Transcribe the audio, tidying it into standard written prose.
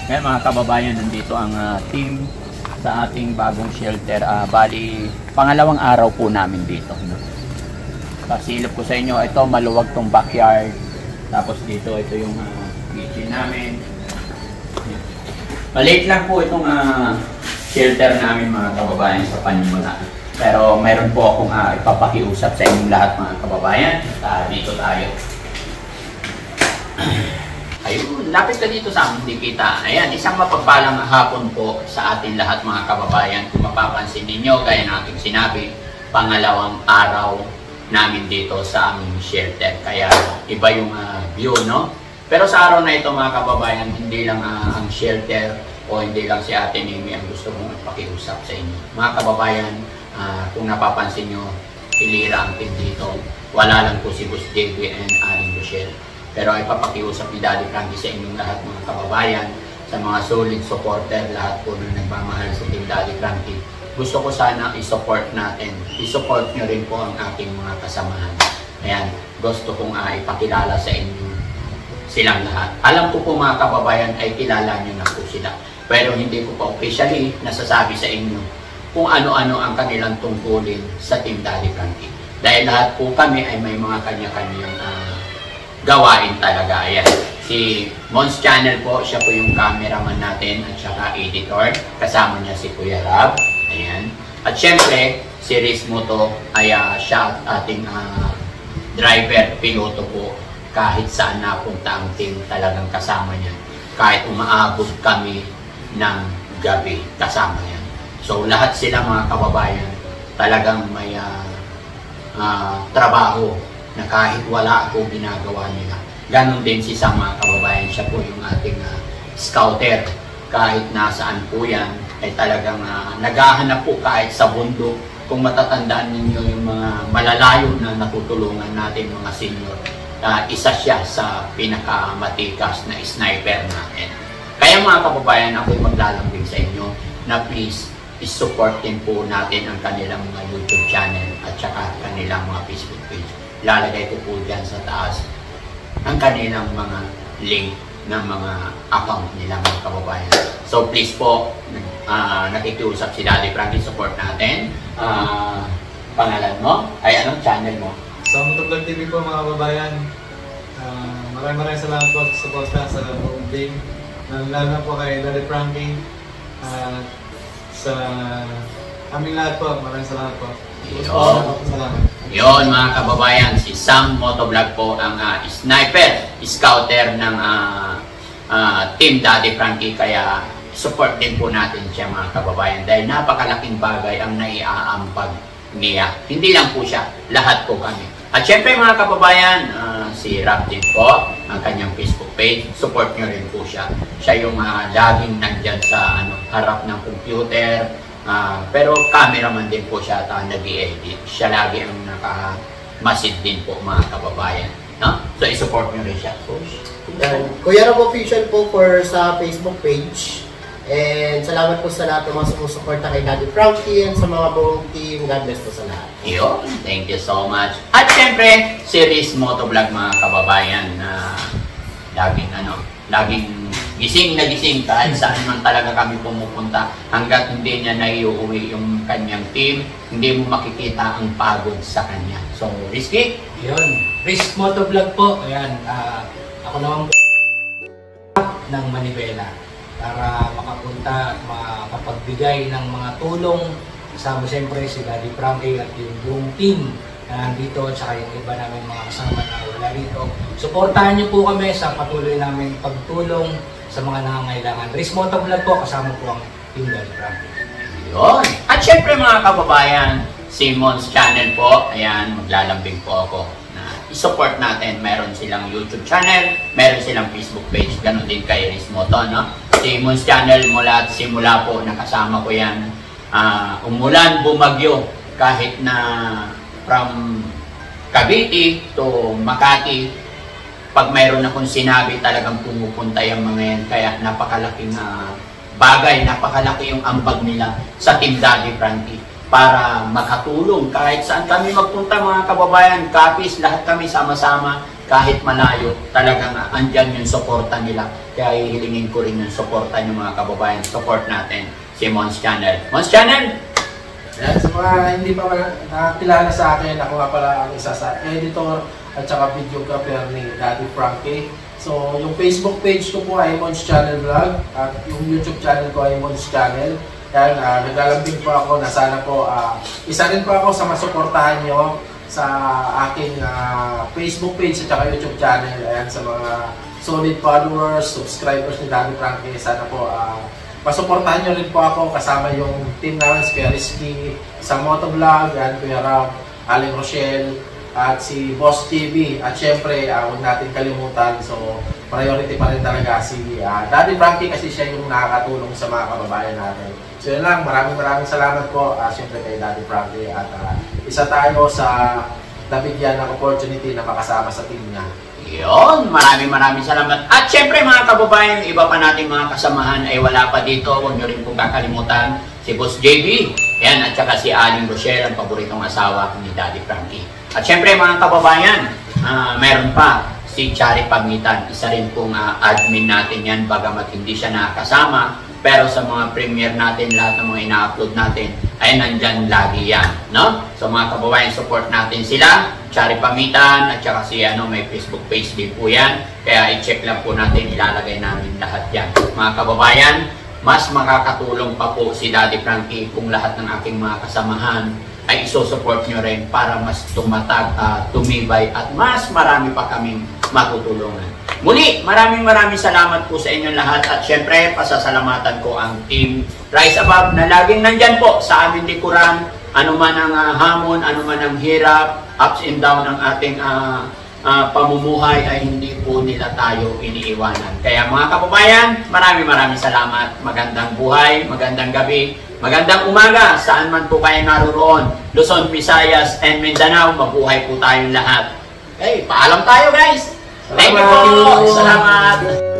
Ngayon mga kababayan, nandito ang team sa ating bagong shelter. Bali, pangalawang araw po namin dito. No? Pasilip ko sa inyo, ito maluwag tong backyard. Tapos dito, ito yung kitchen namin. Maliit lang po itong shelter namin mga kababayan sa panimula. Pero mayroon po akong ipapakiusap sa inyong lahat mga kababayan. Dito tayo. Ayun, lapit ka dito sa aming kita. Ayan, isang mapagpalang hapon po sa atin lahat mga kababayan. Kung mapapansin ninyo, gaya ng aking sinabi, pangalawang araw namin dito sa aming shelter. Kaya iba yung view, no? Pero sa araw na ito mga kababayan, hindi lang ang shelter o hindi lang si Ate Mimi ang gusto mong pakiusap sa inyo. Mga kababayan, kung napapansin nyo, hilira ang team dito. Wala lang po si Boss JB and Aling Rochelle. Pero ay papakiusap ni Daddy Frankie sa inyong lahat mga kababayan, sa mga solid supporter, lahat po na nagmamahal sa Team Daddy Frankie. Gusto ko sana i-support natin. I-support nyo rin po ang aking mga kasamahan. Ayan, gusto kong ipakilala sa inyo silang lahat. Alam ko po mga kababayan ay kilala nyo na po sila. Pero hindi ko pa officially nasasabi sa inyo kung ano-ano ang kanilang tungkulin sa Team Daddy Frankie. Dahil lahat po kami ay may mga kanya-kanyang gawain talaga. Ayan. Si Mons Channel po, siya po yung cameraman natin at saka editor. Kasama niya si Kuya Rab. Ayan. At syempre, si Riz Moto ay siya ating driver, piloto po. Kahit saan napunta ang team, talagang kasama niya. Kahit umaabot kami ng gabi, kasama niya. So lahat sila mga kababayan, talagang may trabaho na kahit wala ako ginagawa nila. Ganon din si Sam mga kababayan, siya po yung ating scouter. Kahit nasaan po yan, ay talagang naghahanap po kahit sa bundok. Kung matatandaan ninyo yung mga malalayo na natutulungan natin mga senior, isa siya sa pinakamatikas na sniper natin. Kaya mga kababayan, ako'y maglalambing sa inyo na please, i-support din po natin ang kanilang mga YouTube channel at saka kanilang mga Facebook page. Lalagay ko po dyan sa taas ang kanilang mga link ng mga account nila mga kababayan. So please po, nakikiusap si Daddy Frankie, support natin. Pangalan mo? Ay anong channel mo? Sa Motovlog TV po mga kababayan. Maraming salamat po sa suporta sa buong team. Lalo na po kay Daddy Frankie. Sa aming lahat po, maraming salamat po. Yun mga kababayan, si Sam Motovlog po ang sniper, scouter ng Team Daddy Frankie. Kaya support din po natin siya mga kababayan dahil napakalaking bagay ang naiaampag niya. Hindi lang po siya, lahat po kami. At syempre mga kababayan, si Rap din po, ang kanyang Facebook page, support nyo rin po siya. Siya yung laging nandyan sa harap ng computer. Pero cameraman din po siya at nag-i-edit. Siya lagi ang naka-masid din po mga kababayan. No? So, i-support nyo rin siya. Kuya Rob Official po sa Facebook page. And salamat po sa lahat ng mga sumusuporta kay Daddy Frankie and sa mga buong team. God bless po sa lahat. Yun. Thank you so much. At syempre, si Riz Motovlog mga kababayan na laging gising na gising kahit saan man talaga kami pumupunta hanggat hindi niya naiuwi yung kanyang team, hindi mo makikita ang pagod sa kanya. So, Rizky? Yun, Riz Motovlog po. Ayan, ako naman ng Manibela para makapunta, makapagbigay ng mga tulong. Kasama siyempre si Daddy Frankie at yung buong team na nandito at saka yung iba namin mga kasama na wala rito. Suportahan niyo po kami sa patuloy namin pagtulong sa mga nangangailangan. Riz Motovlog po, kasama po ang Team Daddy Frankie. Yun. At syempre mga kababayan, si Mons Channel po, ayan, maglalambing po ako na i-support natin. Meron silang YouTube channel, meron silang Facebook page, ganun din kay Riz Moto, no? Si Mons Channel mula simula po, nakasama ko yan. Umulan, bumagyo, kahit na from Cavite to Makati, pag mayroon akong sinabi, talagang pumupunta yung mga yan. Kaya napakalaking bagay, napakalaki yung ambag nila sa Team Daddy Frankie para makatulong kahit saan kami magpunta mga kababayan, kapis, lahat kami sama-sama, kahit malayo, talagang andyan yung suporta nila Kaya hihilingin ko rin yung supportan ng mga kababayan. Support natin si Mons Channel. Mons Channel! Yan, sa mga hindi pa nakakilala sa akin, ako nga pala ang isa sa editor at saka videographer ni Daddy Frankie. So, yung Facebook page ko po ay Mons Channel Vlog at yung YouTube channel ko ay Mons Channel. Yan, naglalambing po ako na sana po, isa rin po ako sa masuportahan nyo sa aking Facebook page at saka YouTube channel. Ayan, sa mga solid followers, subscribers ni Daddy Frankie, sana po masuportahan nyo rin po ako kasama yung team namin, si Kuya Rizky, sa Motovlog, yan, Kuya Rob, Aling Rochelle, at si Boss TV. At syempre, huwag natin kalimutan, so priority pa rin talaga si Daddy Frankie kasi siya yung nakakatulong sa mga kababayan natin. So yun lang, maraming salamat po syempre kay Daddy Frankie at isa tayo sa nabigyan ng opportunity na makasama sa team niya. Yun, maraming salamat. At syempre mga kababayan, iba pa nating mga kasamahan ay wala pa dito. Huwag nyo rin pong kakalimutan si Boss JB. Yan, at saka si Aling Rochelle, ang paboritong asawa ni Daddy Frankie. At syempre mga kababayan, meron pa si Chari Pagitan. Isa rin pong admin natin yan, bagamat hindi siya nakasama. Pero sa mga premiere natin, lahat ng mga ina-upload natin, ay nandyan lagi yan, no? So mga kababayan, support natin sila. Chari Pamitan, at saka si may Facebook page din po yan. Kaya i-check lang po natin, ilalagay namin lahat yan. Mga kababayan, mas makakatulong pa po si Daddy Frankie kung lahat ng aking mga kasamahan ay isosupport nyo rin para mas tumatag, tumibay at mas marami pa kaming matutulungan. Muli, maraming salamat po sa inyong lahat at syempre pasasalamatan ko ang team Rise Above na laging nandyan po sa aming likuran. Ano man ang hamon, ano man ang hirap, ups and down ng ating pamumuhay ay hindi po nila tayo iniiwanan. Kaya mga kababayan, maraming salamat. Magandang buhay, magandang gabi, magandang umaga, saan man po kayo naroon. Luzon, Visayas, and Mindanao, mabuhay po tayong lahat. Okay, paalam tayo guys! Thank you po! Salamat!